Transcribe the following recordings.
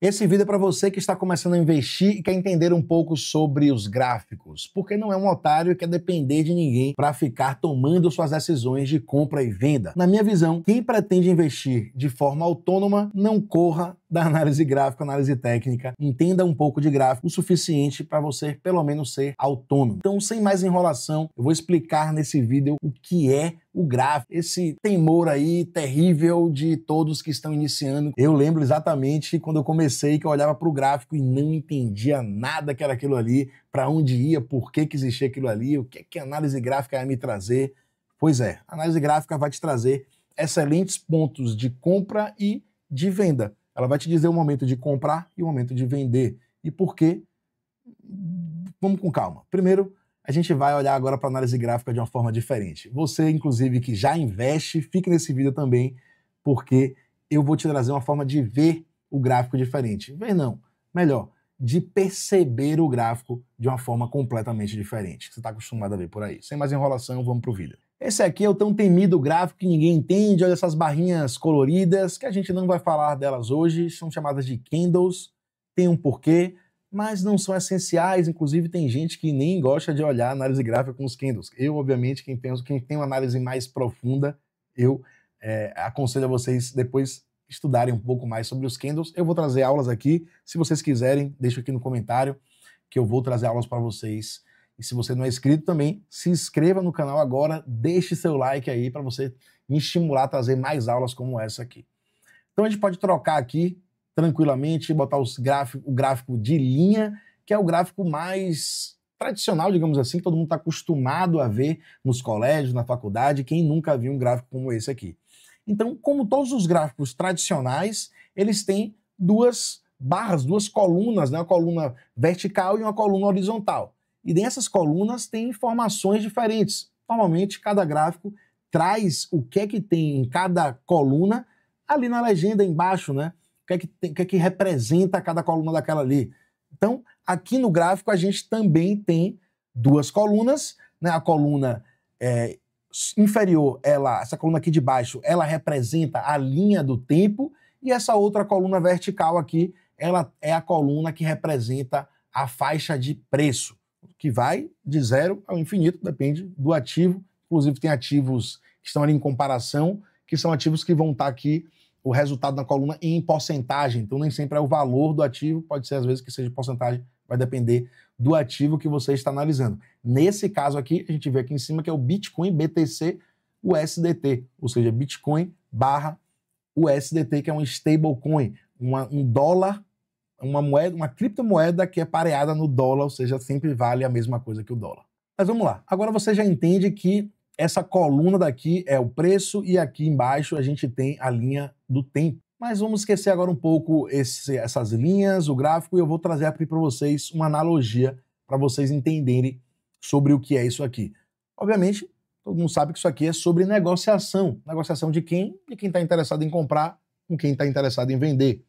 Esse vídeo é para você que está começando a investir e quer entender um pouco sobre os gráficos, porque não é um otário e quer depender de ninguém para ficar tomando suas decisões de compra e venda. Na minha visão, quem pretende investir de forma autônoma, não corra da análise gráfica, análise técnica, entenda um pouco de gráfico o suficiente para você pelo menos ser autônomo. Então, sem mais enrolação, eu vou explicar nesse vídeo o que é o gráfico, esse temor aí terrível de todos que estão iniciando. Eu lembro exatamente quando eu comecei que eu olhava para o gráfico e não entendia nada que era aquilo ali, para onde ia, por que existia aquilo ali, o que a análise gráfica ia me trazer. Pois é, a análise gráfica vai te trazer excelentes pontos de compra e de venda. Ela vai te dizer o momento de comprar e o momento de vender. E por quê? Vamos com calma. Primeiro, a gente vai olhar agora para a análise gráfica de uma forma diferente. Você, inclusive, que já investe, fique nesse vídeo também, porque eu vou te trazer uma forma de ver o gráfico diferente. Ver não, melhor, de perceber o gráfico de uma forma completamente diferente, que você está acostumado a ver por aí. Sem mais enrolação, vamos para o vídeo. Esse aqui é o tão temido gráfico que ninguém entende, olha essas barrinhas coloridas, que a gente não vai falar delas hoje, são chamadas de candles, tem um porquê, mas não são essenciais, inclusive tem gente que nem gosta de olhar a análise gráfica com os candles. Eu, obviamente, quem tem uma análise mais profunda, eu aconselho a vocês depois estudarem um pouco mais sobre os candles. Eu vou trazer aulas aqui, se vocês quiserem, deixa aqui no comentário, que eu vou trazer aulas para vocês. E se você não é inscrito também, se inscreva no canal agora, deixe seu like aí para você me estimular a trazer mais aulas como essa aqui. Então a gente pode trocar aqui tranquilamente, botar o gráfico de linha, que é o gráfico mais tradicional, digamos assim, que todo mundo está acostumado a ver nos colégios, na faculdade, quem nunca viu um gráfico como esse aqui. Então, como todos os gráficos tradicionais, eles têm duas barras, duas colunas, né? Uma coluna vertical e uma coluna horizontal. E dessas colunas tem informações diferentes. Normalmente, cada gráfico traz o que é que tem em cada coluna, ali na legenda embaixo, né? O que é que representa cada coluna daquela ali. Então, aqui no gráfico, a gente também tem duas colunas, né? A coluna inferior, essa coluna aqui de baixo, ela representa a linha do tempo, e essa outra coluna vertical aqui, ela é a coluna que representa a faixa de preço, que vai de 0 ao infinito, depende do ativo. Inclusive tem ativos que estão ali em comparação, que são ativos que vão estar aqui, o resultado da coluna em porcentagem. Então nem sempre é o valor do ativo, pode ser às vezes que seja porcentagem, vai depender do ativo que você está analisando. Nesse caso aqui, a gente vê aqui em cima que é o Bitcoin BTC USDT, ou seja, Bitcoin barra USDT, que é um stablecoin, um dólar, uma criptomoeda que é pareada no dólar, ou seja, sempre vale a mesma coisa que o dólar. Mas vamos lá, agora você já entende que essa coluna daqui é o preço e aqui embaixo a gente tem a linha do tempo. Mas vamos esquecer agora um pouco essas linhas, o gráfico, e eu vou trazer aqui para vocês uma analogia para vocês entenderem sobre o que é isso aqui. Obviamente, todo mundo sabe que isso aqui é sobre negociação. Negociação de quem? De quem está interessado em comprar com quem está interessado em vender.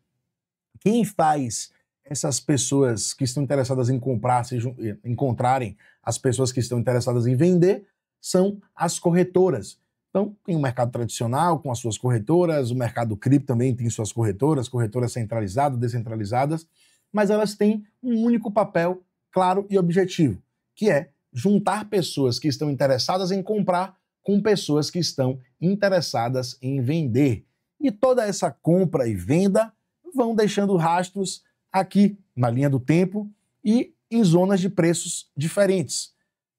Quem faz essas pessoas que estão interessadas em comprar, encontrarem as pessoas que estão interessadas em vender, são as corretoras. Então, tem o mercado tradicional com as suas corretoras, o mercado cripto também tem suas corretoras centralizadas, descentralizadas, mas elas têm um único papel claro e objetivo, que é juntar pessoas que estão interessadas em comprar com pessoas que estão interessadas em vender. E toda essa compra e venda vão deixando rastros aqui na linha do tempo e em zonas de preços diferentes.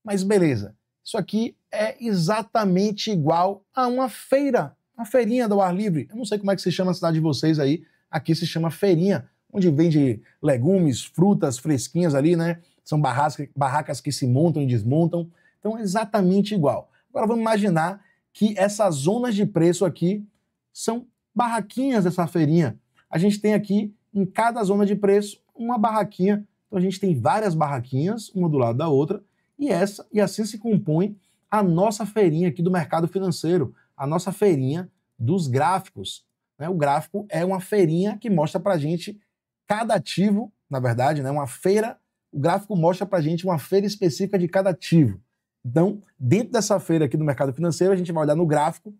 Mas beleza, isso aqui é exatamente igual a uma feira, uma feirinha do ar livre. Eu não sei como é que se chama a cidade de vocês aí, aqui se chama feirinha, onde vende legumes, frutas fresquinhas ali, né? São barracas que se montam e desmontam, então é exatamente igual. Agora vamos imaginar que essas zonas de preço aqui são barraquinhas dessa feirinha. A gente tem aqui, em cada zona de preço, uma barraquinha. Então a gente tem várias barraquinhas, uma do lado da outra, e assim se compõe a nossa feirinha aqui do mercado financeiro, a nossa feirinha dos gráficos. Né? O gráfico é uma feirinha que mostra pra gente cada ativo, na verdade, né? Uma feira, o gráfico mostra pra gente uma feira específica de cada ativo. Então, dentro dessa feira aqui do mercado financeiro, a gente vai olhar no gráfico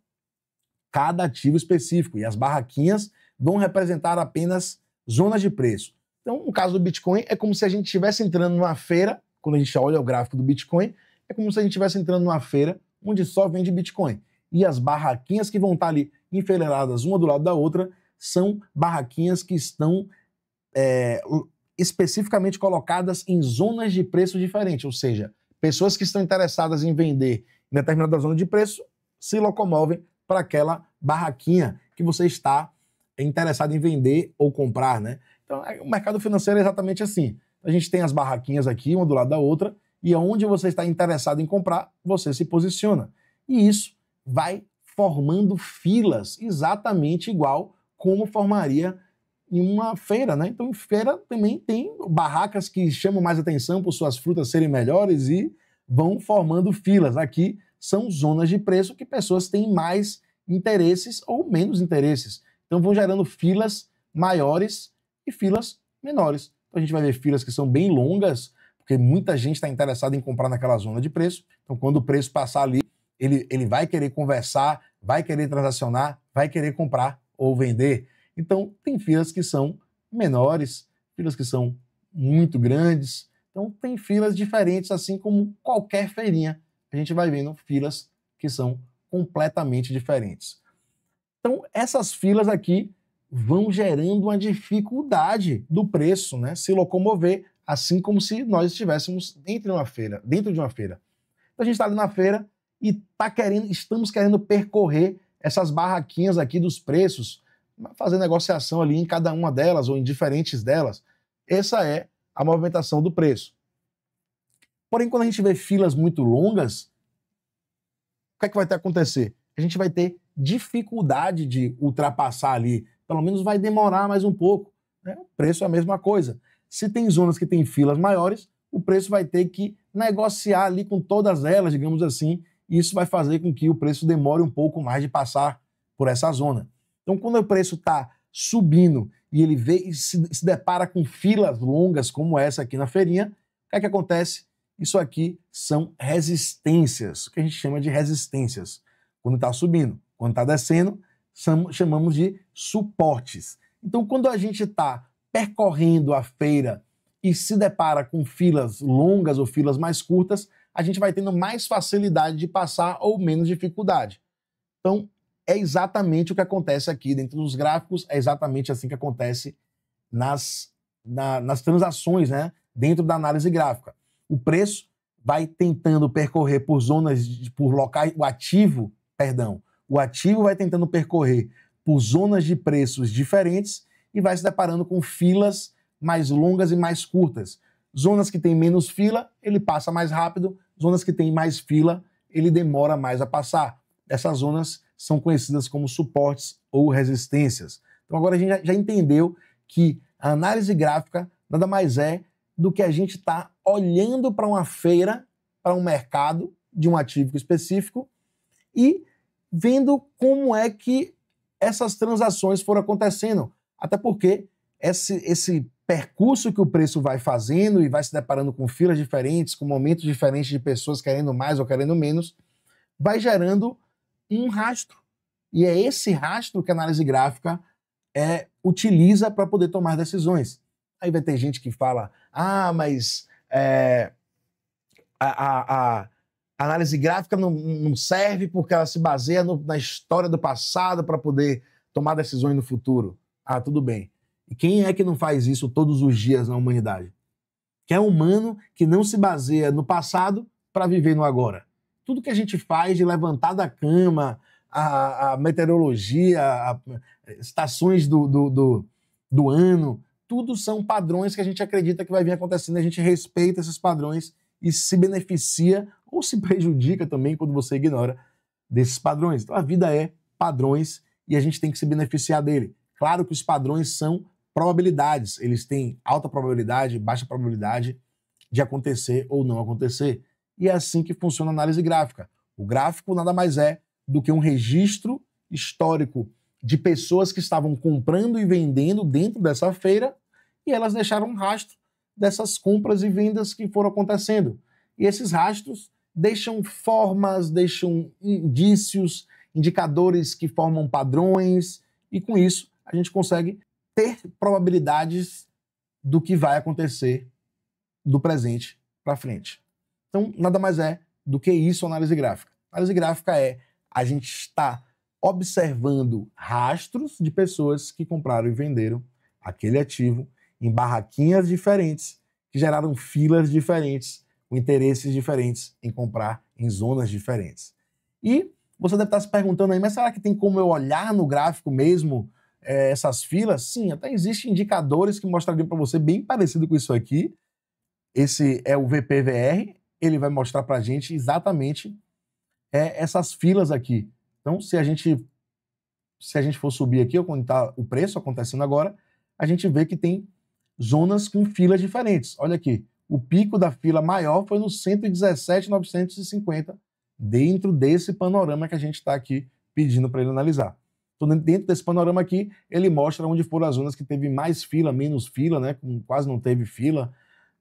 cada ativo específico, e as barraquinhas vão representar apenas zonas de preço. Então, no caso do Bitcoin, é como se a gente estivesse entrando numa feira, quando a gente olha o gráfico do Bitcoin, é como se a gente estivesse entrando numa feira onde só vende Bitcoin. E as barraquinhas que vão estar ali enfileiradas uma do lado da outra são barraquinhas que estão especificamente colocadas em zonas de preço diferentes, ou seja, pessoas que estão interessadas em vender em determinada zona de preço se locomovem para aquela barraquinha que você está interessado em vender ou comprar, né? Então, o mercado financeiro é exatamente assim. A gente tem as barraquinhas aqui, uma do lado da outra, e onde você está interessado em comprar, você se posiciona. E isso vai formando filas exatamente igual como formaria em uma feira, né? Então, em feira também tem barracas que chamam mais atenção por suas frutas serem melhores e vão formando filas. Aqui são zonas de preço que pessoas têm mais interesses ou menos interesses. Então, vão gerando filas maiores e filas menores. Então, a gente vai ver filas que são bem longas, porque muita gente está interessada em comprar naquela zona de preço. Então, quando o preço passar ali, ele vai querer conversar, vai querer transacionar, vai querer comprar ou vender. Então, tem filas que são menores, filas que são muito grandes. Então, tem filas diferentes, assim como qualquer feirinha. A gente vai vendo filas que são completamente diferentes. Então, essas filas aqui vão gerando uma dificuldade do preço, né, se locomover, assim como se nós estivéssemos dentro de uma feira. Então, a gente está ali na feira e estamos querendo percorrer essas barraquinhas aqui dos preços, fazer negociação ali em cada uma delas ou em diferentes delas. Essa é a movimentação do preço. Porém, quando a gente vê filas muito longas, o que é que vai ter que acontecer? A gente vai ter dificuldade de ultrapassar ali. Pelo menos vai demorar mais um pouco, né? O preço é a mesma coisa. Se tem zonas que têm filas maiores, o preço vai ter que negociar ali com todas elas, digamos assim, e isso vai fazer com que o preço demore um pouco mais de passar por essa zona. Então, quando o preço está subindo e ele vê e se depara com filas longas como essa aqui na feirinha, o que é que acontece? Isso aqui são resistências, o que a gente chama de resistências. Quando está subindo, quando está descendo, chamamos de suportes. Então, quando a gente está percorrendo a feira e se depara com filas longas ou filas mais curtas, a gente vai tendo mais facilidade de passar ou menos dificuldade. Então, é exatamente o que acontece aqui dentro dos gráficos, é exatamente assim que acontece nas transações, né, dentro da análise gráfica. O preço vai tentando percorrer por zonas, por locais, o ativo vai tentando percorrer por zonas de preços diferentes e vai se deparando com filas mais longas e mais curtas. Zonas que tem menos fila, ele passa mais rápido, zonas que tem mais fila, ele demora mais a passar. Essas zonas são conhecidas como suportes ou resistências. Então agora a gente já entendeu que a análise gráfica nada mais é do que a gente está olhando para uma feira, para um mercado de um ativo específico e vendo como é que essas transações foram acontecendo. Até porque esse percurso que o preço vai fazendo e vai se deparando com filas diferentes, com momentos diferentes de pessoas querendo mais ou querendo menos, vai gerando um rastro. E é esse rastro que a análise gráfica utiliza para poder tomar decisões. Aí vai ter gente que fala, mas a análise gráfica não serve porque ela se baseia na história do passado para poder tomar decisões no futuro. Ah, tudo bem. E quem é que não faz isso todos os dias na humanidade? Quem é humano que não se baseia no passado para viver no agora? Tudo que a gente faz de levantar da cama, a meteorologia, estações do ano, tudo são padrões que a gente acredita que vai vir acontecendo, a gente respeita esses padrões e se beneficia ou se prejudica também quando você ignora desses padrões. Então a vida é padrões e a gente tem que se beneficiar dele. Claro que os padrões são probabilidades, eles têm alta probabilidade, baixa probabilidade de acontecer ou não acontecer. E é assim que funciona a análise gráfica. O gráfico nada mais é do que um registro histórico de pessoas que estavam comprando e vendendo dentro dessa feira e elas deixaram um rastro dessas compras e vendas que foram acontecendo. E esses rastros deixam formas, deixam indícios, indicadores que formam padrões e com isso a gente consegue ter probabilidades do que vai acontecer do presente para frente. Então, nada mais é do que isso a análise gráfica. A análise gráfica é a gente estar observando rastros de pessoas que compraram e venderam aquele ativo em barraquinhas diferentes, que geraram filas diferentes, com interesses diferentes em comprar em zonas diferentes. E você deve estar se perguntando aí, mas será que tem como eu olhar no gráfico mesmo essas filas? Sim, até existem indicadores que mostrariam para você bem parecido com isso aqui. Esse é o VPVR, ele vai mostrar para a gente exatamente essas filas aqui. Então, se a gente for subir aqui, onde está o preço acontecendo agora, a gente vê que tem zonas com filas diferentes. Olha aqui, o pico da fila maior foi no 117.950, dentro desse panorama que a gente está aqui pedindo para ele analisar. Então, dentro desse panorama aqui, ele mostra onde foram as zonas que teve mais fila, menos fila, né? Quase não teve fila.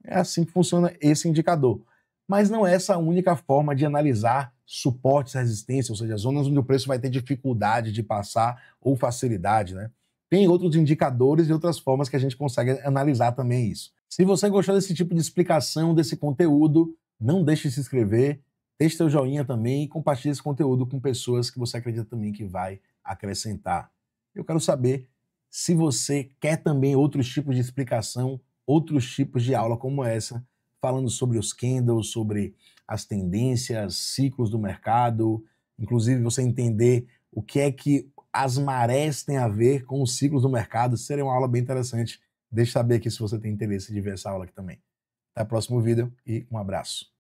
É assim que funciona esse indicador. Mas não é essa a única forma de analisar suportes e resistência, ou seja, zonas onde o preço vai ter dificuldade de passar ou facilidade, né? Tem outros indicadores e outras formas que a gente consegue analisar também isso. Se você gostou desse tipo de explicação, desse conteúdo, não deixe de se inscrever, deixe seu joinha também e compartilhe esse conteúdo com pessoas que você acredita também que vai acrescentar. Eu quero saber se você quer também outros tipos de explicação, outros tipos de aula como essa, falando sobre os candles, sobre as tendências, ciclos do mercado, inclusive você entender o que é que as marés têm a ver com os ciclos do mercado. Seria uma aula bem interessante. Deixe saber aqui se você tem interesse de ver essa aula aqui também. Até o próximo vídeo e um abraço.